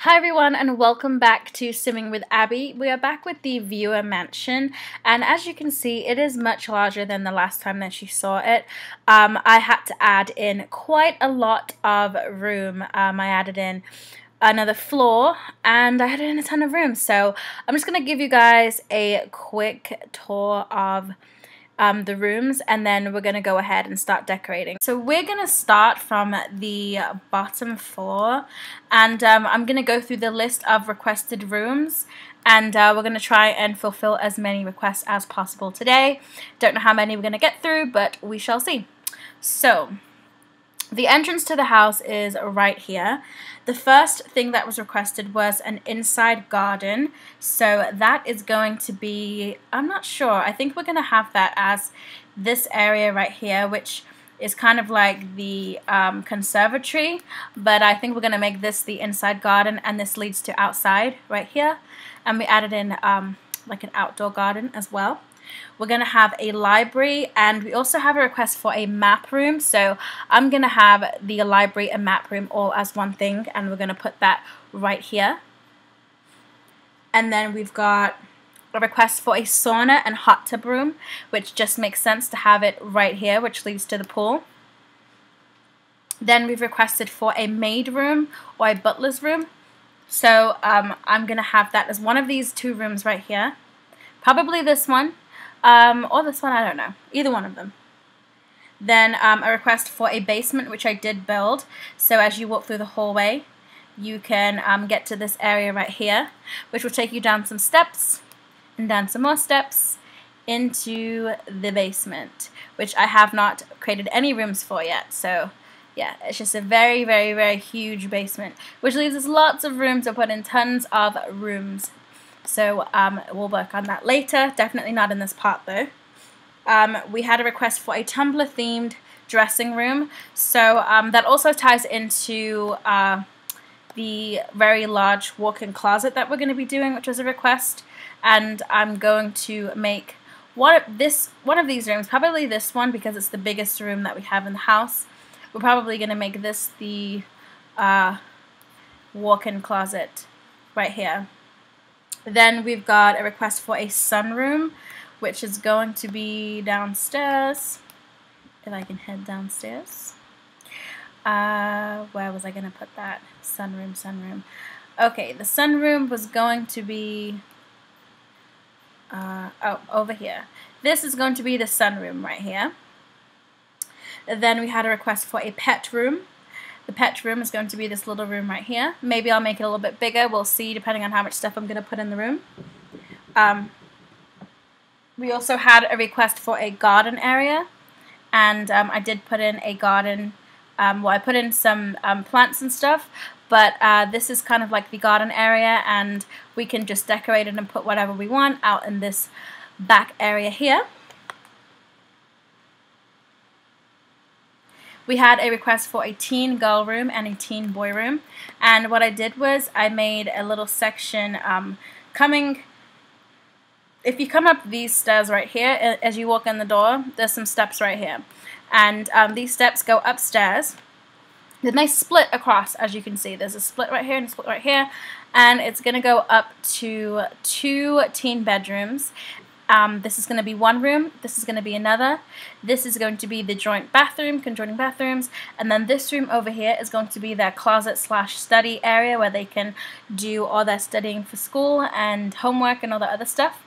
Hi everyone and welcome back to Simming with Abby. We are back with the viewer mansion, and as you can see it is much larger than the last time that you saw it. I had to add in quite a lot of room. I added in another floor and I added in a ton of room, so I'm just going to give you guys a quick tour of the rooms, and then we're going to go ahead and start decorating. So we're going to start from the bottom floor, and I'm going to go through the list of requested rooms, and we're going to try and fulfill as many requests as possible today. Don't know how many we're going to get through, but we shall see. So the entrance to the house is right here. The first thing that was requested was an inside garden, so that is going to be, I'm not sure, I think we're going to have that as this area right here, which is kind of like the conservatory, but I think we're going to make this the inside garden, and this leads to outside right here, and we added in like an outdoor garden as well. We're going to have a library, and we also have a request for a map room, so I'm going to have the library and map room all as one thing, and we're going to put that right here. And then we've got a request for a sauna and hot tub room, which just makes sense to have it right here, which leads to the pool. Then we've requested for a maid room or a butler's room, so I'm going to have that as one of these two rooms right here. Probably this one. Or this one, I don't know. Either one of them. Then a request for a basement, which I did build. So as you walk through the hallway, you can get to this area right here, which will take you down some steps, and down some more steps, into the basement, which I have not created any rooms for yet. So yeah, it's just a very, very, very huge basement, which leaves us lots of room to put in tons of rooms. So we'll work on that later, definitely not in this part though. We had a request for a Tumblr themed dressing room, so that also ties into the very large walk-in closet that we're going to be doing, which was a request, and I'm going to make one of these rooms, probably this one because it's the biggest room that we have in the house. We're probably going to make this the walk-in closet right here. Then we've got a request for a sunroom, which is going to be downstairs. If I can head downstairs. Where was I going to put that? Sunroom. Okay, the sunroom was going to be, oh, over here. This is going to be the sunroom right here. Then we had a request for a pet room. The pet room is going to be this little room right here. Maybe I'll make it a little bit bigger. We'll see, depending on how much stuff I'm going to put in the room. We also had a request for a garden area, and I did put in a garden. Well, I put in some plants and stuff, but this is kind of like the garden area, and we can just decorate it and put whatever we want out in this back area here. We had a request for a teen girl room and a teen boy room, and what I did was I made a little section if you come up these stairs right here, as you walk in the door, there's some steps right here, and these steps go upstairs. Then they split across, as you can see. There's a split right here and a split right here, and it's going to go up to 2 teen bedrooms. This is going to be one room, this is going to be another, this is going to be the joint bathroom, conjoining bathrooms, and then this room over here is going to be their closet / study area where they can do all their studying for school and homework and all the other stuff.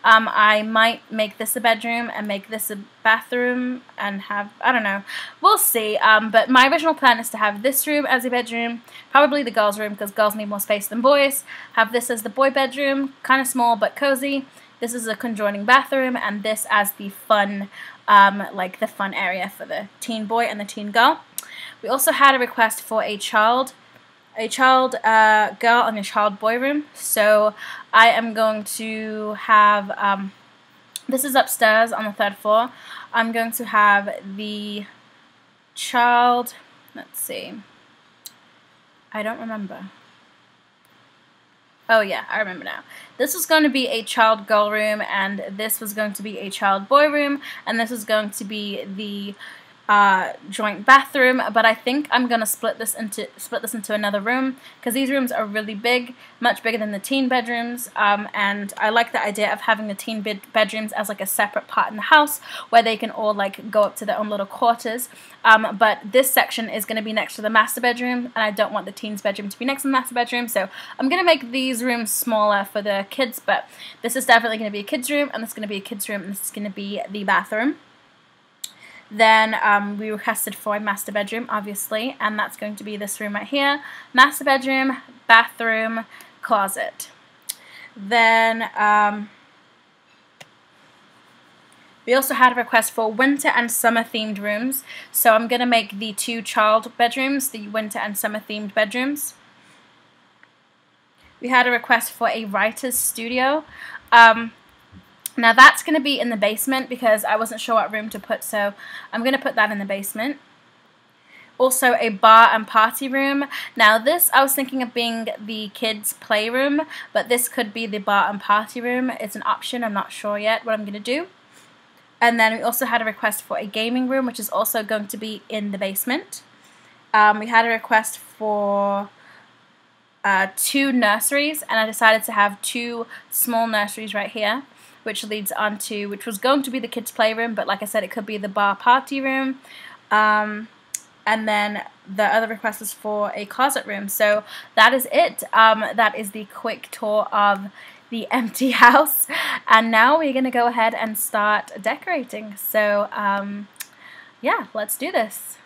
I might make this a bedroom and make this a bathroom and have, I don't know, we'll see, but my original plan is to have this room as a bedroom, probably the girls' room because girls need more space than boys, have this as the boy bedroom, kind of small but cozy. This is a conjoining bathroom, and this as the fun, like the fun area for the teen boy and the teen girl. We also had a request for a child girl and a child boy room. So I am going to have, this is upstairs on the 3rd floor. I'm going to have the child, let's see, I don't remember. Oh yeah, I remember now. This was going to be a child girl room, and this was going to be a child boy room, and this was going to be the joint bathroom, but I think I'm gonna split this into another room because these rooms are really big, much bigger than the teen bedrooms, and I like the idea of having the teen bedrooms as like a separate part in the house where they can all like go up to their own little quarters. But this section is going to be next to the master bedroom, and I don't want the teens bedroom to be next to the master bedroom, so I'm going to make these rooms smaller for the kids. But this is definitely going to be a kids room, and this is going to be a kids room, and this is going to be the bathroom. Then we requested for a master bedroom, obviously, and that's going to be this room right here. Master bedroom, bathroom, closet. Then we also had a request for winter and summer themed rooms, so I'm going to make the 2 child bedrooms, the winter and summer themed bedrooms. We had a request for a writer's studio. Now that's going to be in the basement because I wasn't sure what room to put, so I'm going to put that in the basement. Also a bar and party room. Now this I was thinking of being the kids' playroom, but this could be the bar and party room. It's an option, I'm not sure yet what I'm going to do. And then we also had a request for a gaming room, which is also going to be in the basement. We had a request for 2 nurseries, and I decided to have 2 small nurseries right here, which leads on to, which was going to be the kids' playroom, but like I said, it could be the bar party room. And then the other request is for a closet room. So that is it. That is the quick tour of the empty house, and now we're gonna go ahead and start decorating. So yeah, let's do this.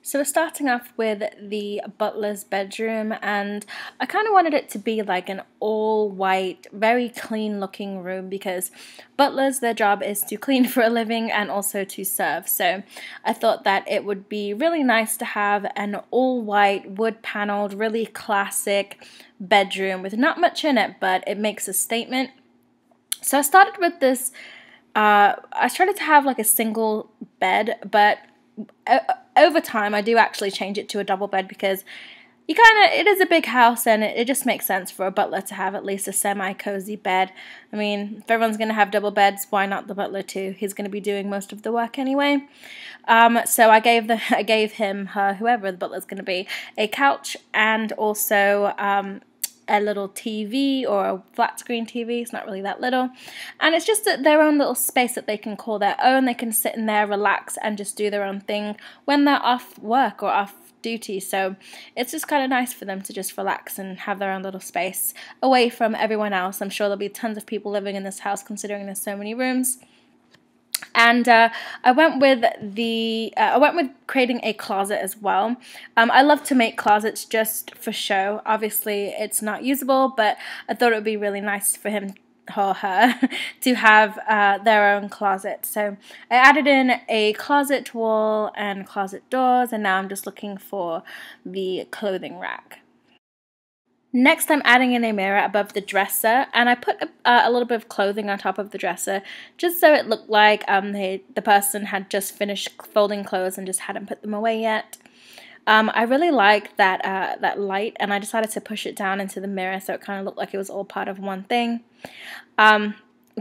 So we're starting off with the butler's bedroom, and I kind of wanted it to be like an all-white, very clean-looking room because butlers, their job is to clean for a living and also to serve. So I thought that it would be really nice to have an all-white, wood-paneled, really classic bedroom with not much in it, but it makes a statement. So I started with this, I started to have like a single bed, but over time I do actually change it to a double bed because it is a big house, and it just makes sense for a butler to have at least a semi-cozy bed. I mean, if everyone's going to have double beds, why not the butler too? He's going to be doing most of the work anyway. So I gave him, her, whoever the butler's going to be, a couch and also a little TV, or a flat screen TV. It's not really that little, and it's just their own little space that they can call their own. They can sit in there, relax, and just do their own thing when they're off work or off duty. So it's just kind of nice for them to just relax and have their own little space away from everyone else. I'm sure there'll be tons of people living in this house considering there's so many rooms. And I went with creating a closet as well. I love to make closets just for show. Obviously, it's not usable, but I thought it would be really nice for him or her to have their own closet. So I added in a closet wall and closet doors, and now I'm just looking for the clothing rack. Next, I'm adding in a mirror above the dresser, and I put a little bit of clothing on top of the dresser just so it looked like the person had just finished folding clothes and just hadn't put them away yet. I really liked that light, and I decided to push it down into the mirror so it kind of looked like it was all part of one thing. Then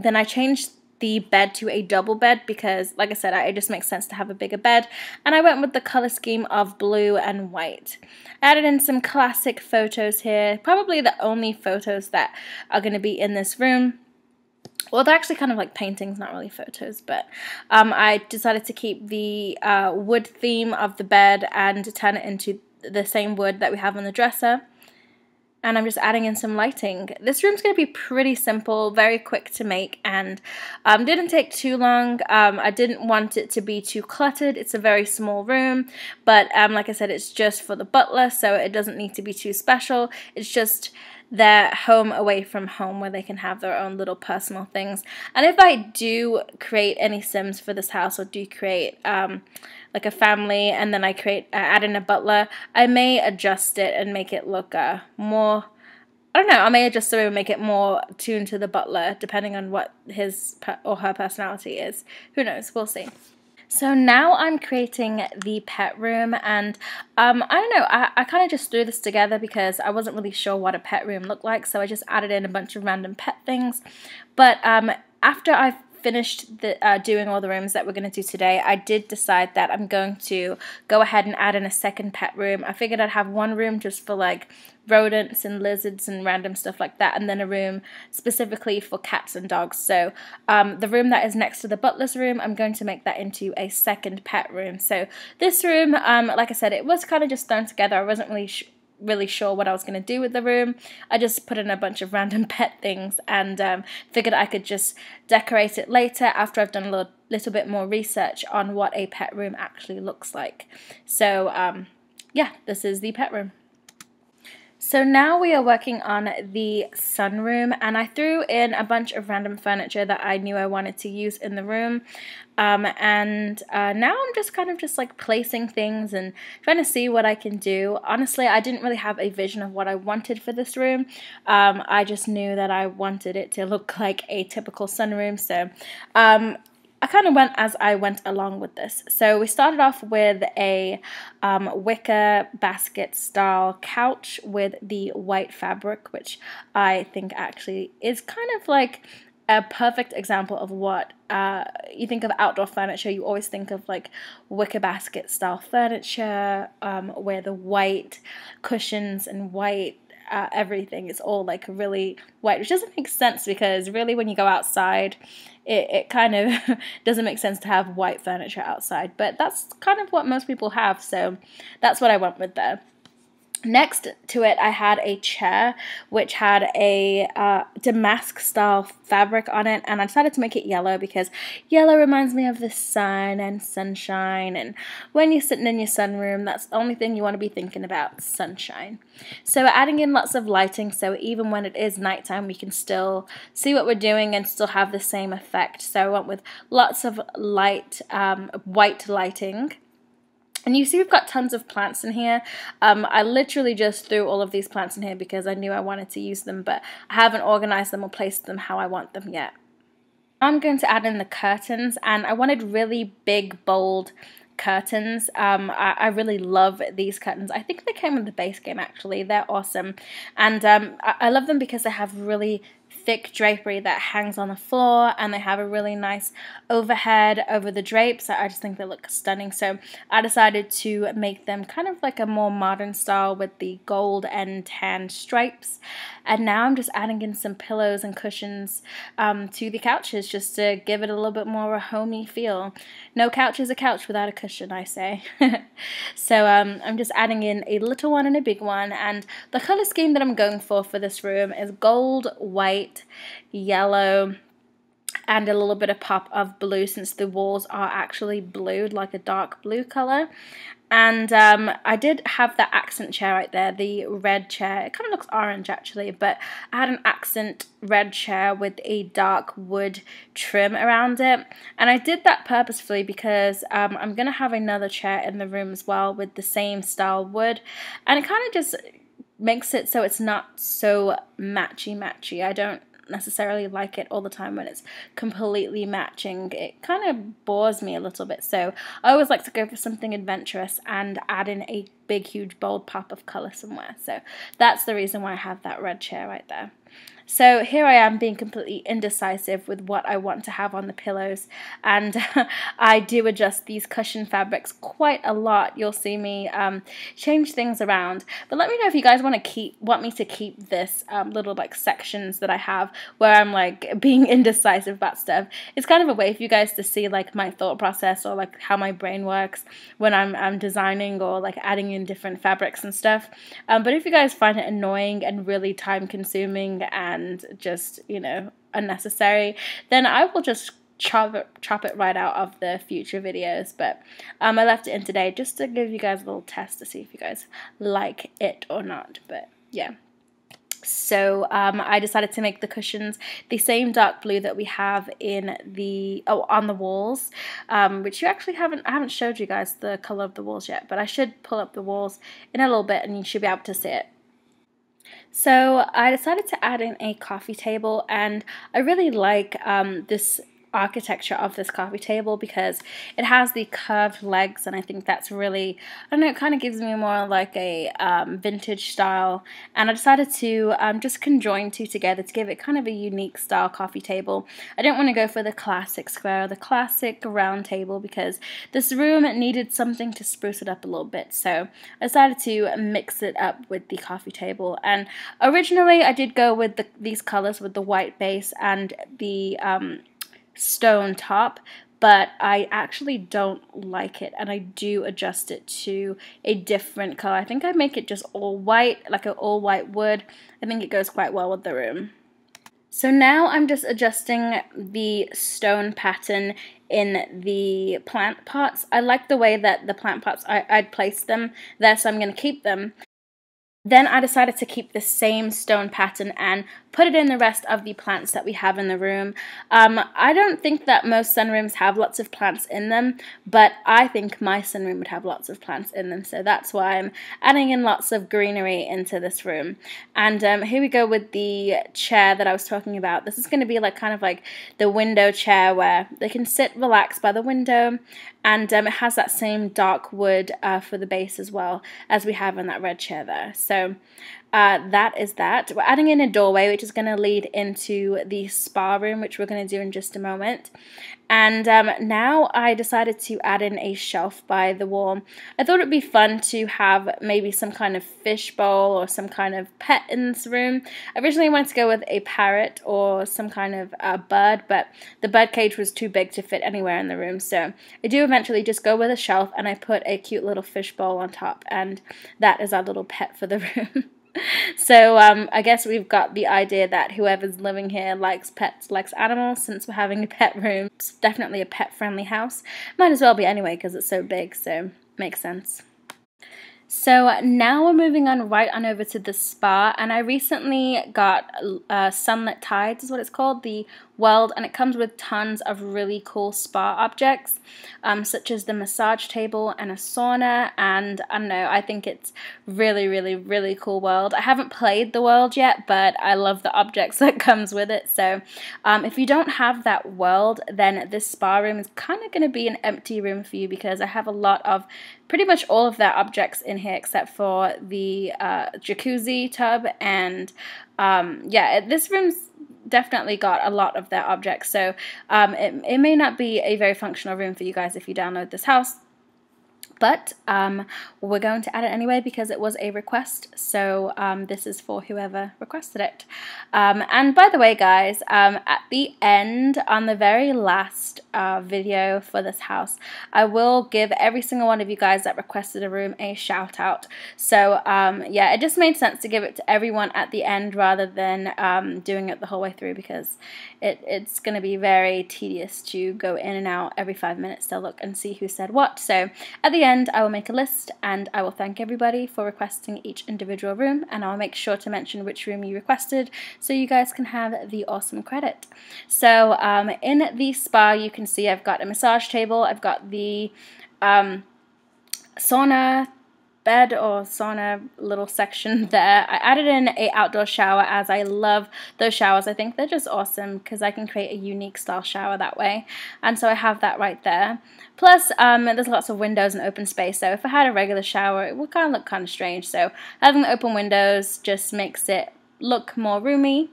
I changed the bed to a double bed because, like I said, it just makes sense to have a bigger bed, and I went with the color scheme of blue and white. Added in some classic photos here, probably the only photos that are going to be in this room. Well, they're actually kind of like paintings, not really photos, but I decided to keep the wood theme of the bed and turn it into the same wood that we have on the dresser. And I'm just adding in some lighting. This room's going to be pretty simple, very quick to make, and didn't take too long. I didn't want it to be too cluttered. It's a very small room, but like I said, it's just for the butler, so it doesn't need to be too special. It's just their home away from home where they can have their own little personal things. And if I do create any Sims for this house, or do create like a family, and then I add in a butler, I may adjust it and make it look more, I don't know, I may adjust the room and make it more tuned to the butler depending on what his or her personality is. Who knows, we'll see. So now I'm creating the pet room, and I don't know, I kind of just threw this together because I wasn't really sure what a pet room looked like, so I just added in a bunch of random pet things. But after I've finished doing all the rooms that we're going to do today, I did decide that I'm going to go ahead and add in a second pet room. I figured I'd have one room just for like rodents and lizards and random stuff like that, and then a room specifically for cats and dogs. So the room that is next to the butler's room, I'm going to make that into a second pet room. So this room, like I said, it was kind of just thrown together. I wasn't really sure what I was going to do with the room. I just put in a bunch of random pet things and figured I could just decorate it later after I've done a little bit more research on what a pet room actually looks like. So yeah, this is the pet room. So now we are working on the sunroom, and I threw in a bunch of random furniture that I knew I wanted to use in the room. Now I'm just kind of like placing things and trying to see what I can do. Honestly, I didn't really have a vision of what I wanted for this room. I just knew that I wanted it to look like a typical sunroom. So I kind of went as I went along with this. So we started off with a wicker basket style couch with the white fabric, which I think actually is kind of like a perfect example of what you think of outdoor furniture. You always think of like wicker basket style furniture where the white cushions and white everything is all like really white, which doesn't make sense because really when you go outside it kind of doesn't make sense to have white furniture outside, but that's kind of what most people have, so that's what I went with there. Next to it, I had a chair which had a damask style fabric on it, and I decided to make it yellow because yellow reminds me of the sun and sunshine, and when you're sitting in your sunroom, that's the only thing you want to be thinking about, sunshine. So we're adding in lots of lighting, so even when it is nighttime, we can still see what we're doing and still have the same effect. So I went with lots of light, white lighting. And you see we've got tons of plants in here. I literally just threw all of these plants in here because I knew I wanted to use them, but I haven't organized them or placed them how I want them yet. I'm going to add in the curtains, and I wanted really big, bold curtains. I really love these curtains. I think they came with the base game actually. They're awesome. And I love them because they have really thick drapery that hangs on the floor, and they have a really nice overhead over the drapes. I just think they look stunning, so I decided to make them kind of like a more modern style with the gold and tan stripes. And now I'm just adding in some pillows and cushions to the couches just to give it a little bit more of a homey feel. No couch is a couch without a cushion, I say. So I'm just adding in a little one and a big one, and the color scheme that I'm going for this room is gold, white, yellow, and a little bit of pop of blue, since the walls are actually blued, like a dark blue color. And I did have that accent chair right there, the red chair. It kind of looks orange actually, but I had an accent red chair with a dark wood trim around it. And I did that purposefully because I'm going to have another chair in the room as well with the same style wood. And it kind of just makes it so it's not so matchy-matchy. I don't necessarily like it all the time when it's completely matching. It kind of bores me a little bit, so I always like to go for something adventurous and add in a big huge bold pop of color somewhere. So that's the reason why I have that red chair right there. So here I am being completely indecisive with what I want to have on the pillows, and I do adjust these cushion fabrics quite a lot. You'll see me change things around, but let me know if you guys want me to keep this little like sections that I have where I'm like being indecisive about stuff. It's kind of a way for you guys to see like my thought process or like how my brain works when I'm designing or like adding in different fabrics and stuff. But if you guys find it annoying and really time consuming and just, you know, unnecessary, then I will just chop it right out of the future videos. But I left it in today just to give you guys a little test to see if you guys like it or not. But yeah. So I decided to make the cushions the same dark blue that we have in the on the walls, which I haven't showed you guys the color of the walls yet, but I should pull up the walls in a little bit and you should be able to see it. So I decided to add in a coffee table, and I really like this architecture of this coffee table because it has the curved legs, and I think that's really, I don't know, it kind of gives me more like a vintage style, and I decided to just conjoin two together to give it kind of a unique style coffee table. I didn't want to go for the classic square, the classic round table, because this room needed something to spruce it up a little bit, so I decided to mix it up with the coffee table. And originally I did go with these colors with the white base and the stone top, but I actually don't like it, and I do adjust it to a different color. I think I make it just all white, like an all white wood. I think it goes quite well with the room. So now I'm just adjusting the stone pattern in the plant pots. I like the way that the plant pots, I'd placed them there, so I'm going to keep them. Then I decided to keep the same stone pattern and put it in the rest of the plants that we have in the room. I don't think that most sunrooms have lots of plants in them, but I think my sunroom would have lots of plants in them, so that's why I'm adding in lots of greenery into this room. And here we go with the chair that I was talking about. This is going to be like kind of like the window chair where they can sit relaxed by the window, and it has that same dark wood for the base as well as we have in that red chair there. So that is that. We're adding in a doorway, which is going to lead into the spa room, which we're going to do in just a moment. And now I decided to add in a shelf by the wall. I thought it would be fun to have maybe some kind of fish bowl or some kind of pet in this room. I originally wanted to go with a parrot or some kind of bird, but the bird cage was too big to fit anywhere in the room. So I do eventually just go with a shelf, and I put a cute little fish bowl on top, and that is our little pet for the room. So I guess we've got the idea that whoever's living here likes pets, likes animals, since we're having a pet room. It's definitely a pet-friendly house. Might as well be anyway because it's so big, so makes sense. So now we're moving on right on over to the spa, and I recently got Sunlit Tides is what it's called, the world, and it comes with tons of really cool spa objects, such as the massage table and a sauna, and I don't know, I think it's really cool world. I haven't played the world yet, but I love the objects that comes with it. So if you don't have that world, then this spa room is kind of going to be an empty room for you, because I have a lot of pretty much all of their objects in here except for the jacuzzi tub, and yeah, this room's definitely got a lot of their objects, so it may not be a very functional room for you guys if you download this house. But we're going to add it anyway because it was a request, so this is for whoever requested it. And by the way, guys, at the end, on the very last video for this house, I will give every single one of you guys that requested a room a shout out. So yeah, it just made sense to give it to everyone at the end rather than doing it the whole way through, because it's going to be very tedious to go in and out every 5 minutes to look and see who said what. So at the end, I will make a list and I will thank everybody for requesting each individual room, and I'll make sure to mention which room you requested so you guys can have the awesome credit. So in the spa, you can see I've got a massage table, I've got the sauna bed or sauna little section there. I added in a outdoor shower as I love those showers. I think they're just awesome because I can create a unique style shower that way, and so I have that right there. Plus there's lots of windows and open space, so if I had a regular shower it would kind of look kind of strange, so having the open windows just makes it look more roomy.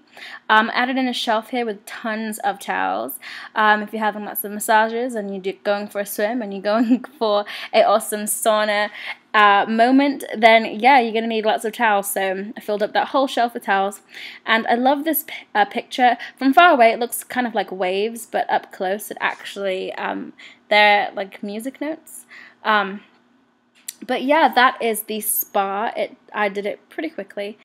Added in a shelf here with tons of towels. If you're having lots of massages and you're going for a swim and you're going for a awesome sauna moment, then yeah, you're gonna need lots of towels. So I filled up that whole shelf with towels, and I love this picture. From far away it looks kind of like waves, but up close it actually they're like music notes. But yeah, that is the spa. I did it pretty quickly.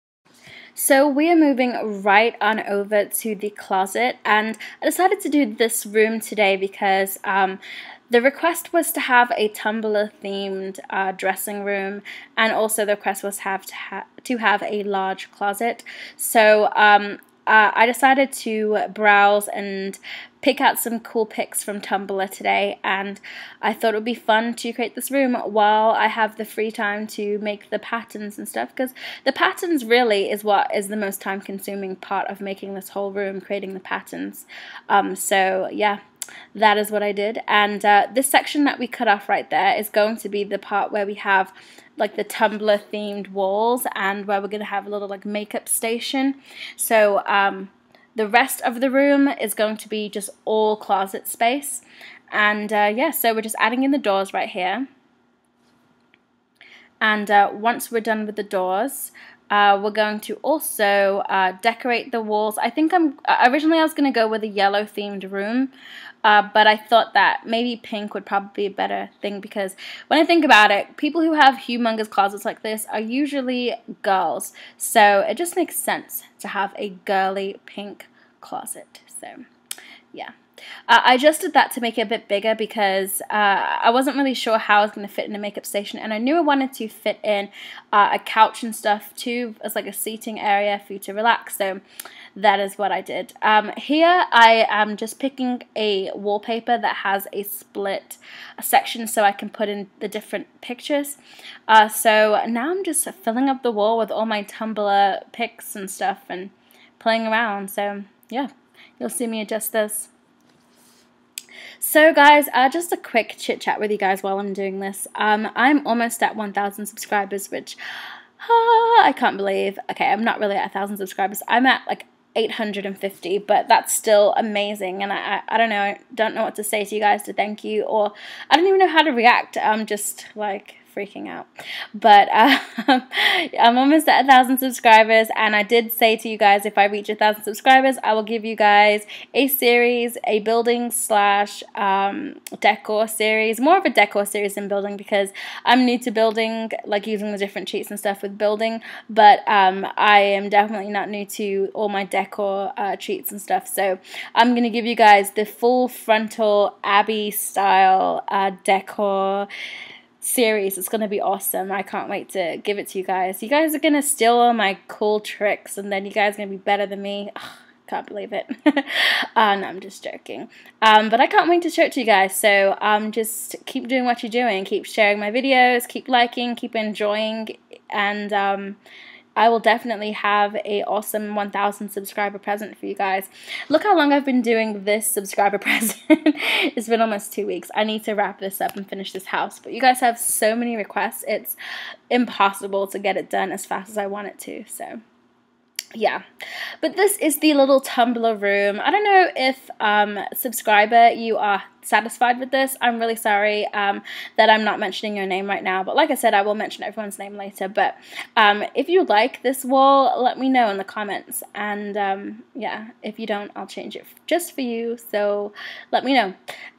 So we are moving right on over to the closet, and I decided to do this room today because the request was to have a Tumblr themed dressing room, and also the request was to have a large closet. So I decided to browse and pick out some cool pics from Tumblr today, and I thought it would be fun to create this room while I have the free time to make the patterns and stuff, because the patterns really is what is the most time consuming part of making this whole room, creating the patterns. So yeah, that is what I did. And this section that we cut off right there is going to be the part where we have like the Tumblr themed walls and where we're going to have a little like makeup station. So the rest of the room is going to be just all closet space. And yeah, so we're just adding in the doors right here. And once we're done with the doors, we're going to also decorate the walls. I think originally I was going to go with a yellow themed room, but I thought that maybe pink would probably be a better thing, because when I think about it, people who have humongous closets like this are usually girls. So it just makes sense to have a girly pink closet. So yeah. I adjusted that to make it a bit bigger because I wasn't really sure how I was going to fit in a makeup station, and I knew I wanted to fit in a couch and stuff too, as like a seating area for you to relax. So that is what I did. Here I am just picking a wallpaper that has a split section so I can put in the different pictures. So now I'm just filling up the wall with all my Tumblr pics and stuff and playing around. So yeah, you'll see me adjust this. So guys, just a quick chit chat with you guys while I'm doing this. I'm almost at 1,000 subscribers, which I can't believe. Okay, I'm not really at 1,000 subscribers. I'm at like 850, but that's still amazing, and I don't know what to say to you guys to thank you, or I don't even know how to react. I'm just like freaking out. But I'm almost at 1,000 subscribers, and I did say to you guys, if I reach 1,000 subscribers, I will give you guys a series, a building slash decor series, more of a decor series than building, because I'm new to building, like using the different cheats and stuff with building, but I am definitely not new to all my decor cheats and stuff. So I'm going to give you guys the full frontal Abby style decor series. It's going to be awesome. I can't wait to give it to you guys. You guys are going to steal all my cool tricks, and then you guys are going to be better than me. Ugh, can't believe it. No, I'm just joking. But I can't wait to show it to you guys. So just keep doing what you're doing. Keep sharing my videos. Keep liking. Keep enjoying. And I will definitely have a awesome 1,000 subscriber present for you guys. Look how long I've been doing this subscriber present. It's been almost 2 weeks. I need to wrap this up and finish this house. But you guys have so many requests. It's impossible to get it done as fast as I want it to. So yeah, but this is the little Tumblr room. I don't know if subscriber, you are satisfied with this. I'm really sorry that I'm not mentioning your name right now, but like I said, I will mention everyone's name later. But if you like this wall, let me know in the comments, and yeah, if you don't, I'll change it just for you, so let me know.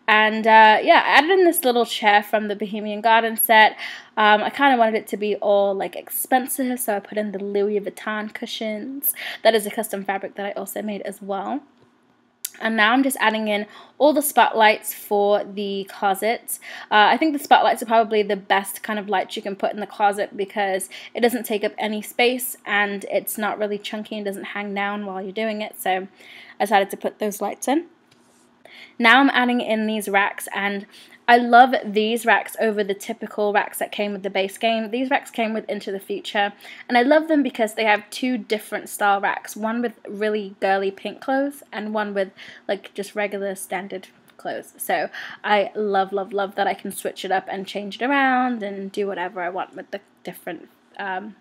And yeah, I added in this little chair from the Bohemian Garden set. I kind of wanted it to be all like expensive, so I put in the Louis Vuitton cushions. That is a custom fabric that I also made as well. And now I'm just adding in all the spotlights for the closet. I think the spotlights are probably the best kind of lights you can put in the closet, because it doesn't take up any space and it's not really chunky and doesn't hang down while you're doing it. So I decided to put those lights in. Now I'm adding in these racks, and I love these racks over the typical racks that came with the base game. These racks came with Into the Future, and I love them because they have two different style racks, one with really girly pink clothes and one with like just regular standard clothes. So I love that I can switch it up and change it around and do whatever I want with the different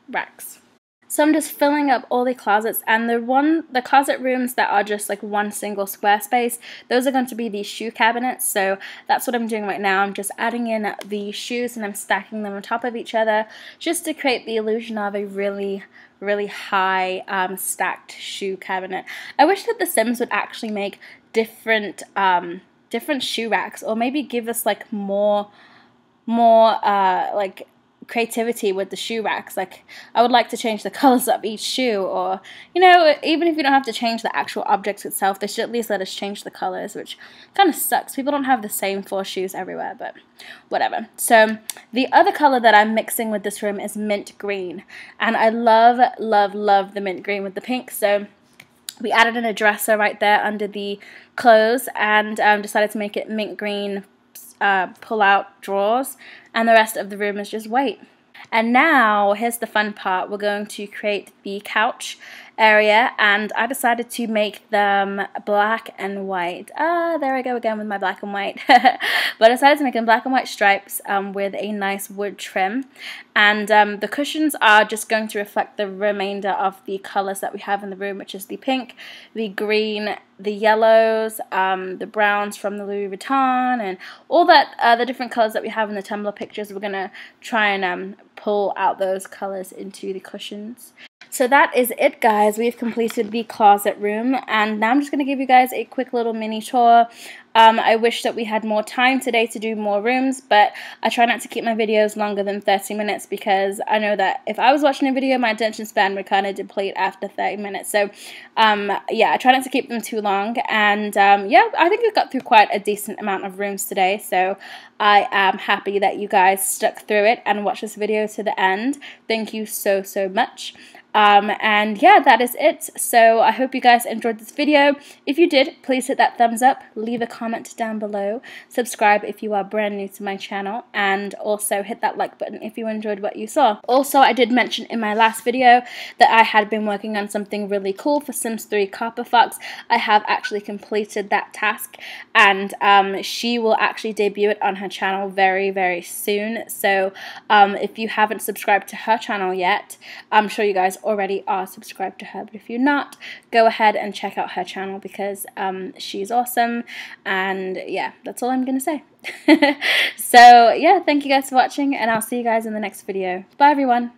racks. So I'm just filling up all the closets, and the closet rooms that are just like one single square space, those are going to be the shoe cabinets. So that's what I'm doing right now. I'm just adding in the shoes and I'm stacking them on top of each other just to create the illusion of a really high stacked shoe cabinet. I wish that The Sims would actually make different shoe racks, or maybe give us like more like creativity with the shoe racks. Like, I would like to change the colors of each shoe, or, you know, even if you don't have to change the actual objects itself, they should at least let us change the colors, which kind of sucks. People don't have the same 4 shoes everywhere, but whatever. So the other color that I'm mixing with this room is mint green, and I love the mint green with the pink. So we added in a dresser right there under the clothes, and decided to make it mint green pull-out drawers, and the rest of the room is just white. And now, here's the fun part. We're going to create the couch, area, and I decided to make them black and white. There I go again with my black and white. But I decided to make them black and white stripes with a nice wood trim. And the cushions are just going to reflect the remainder of the colors that we have in the room, which is the pink, the green, the yellows, the browns from the Louis Vuitton, and all that, the different colors that we have in the Tumblr pictures. We're going to try and pull out those colors into the cushions. So that is it, guys. We've completed the closet room, and now I'm just going to give you guys a quick little mini tour. I wish that we had more time today to do more rooms, but I try not to keep my videos longer than 30 minutes because I know that if I was watching a video, my attention span would kind of deplete after 30 minutes. So, yeah, I try not to keep them too long, and yeah, I think we got through quite a decent amount of rooms today, so I am happy that you guys stuck through it and watched this video to the end. Thank you so, so much. And yeah, that is it. So I hope you guys enjoyed this video. If you did, please hit that thumbs up, leave a comment down below, subscribe if you are brand new to my channel, and also hit that like button if you enjoyed what you saw. Also, I did mention in my last video that I had been working on something really cool for Sims 3 Copper Fox. I have actually completed that task, and she will actually debut it on her channel very, very soon. So if you haven't subscribed to her channel yet, I'm sure you guys already are subscribed to her, but if you're not, go ahead and check out her channel because she's awesome. And yeah, that's all I'm gonna say. So yeah, thank you guys for watching, and I'll see you guys in the next video. Bye everyone.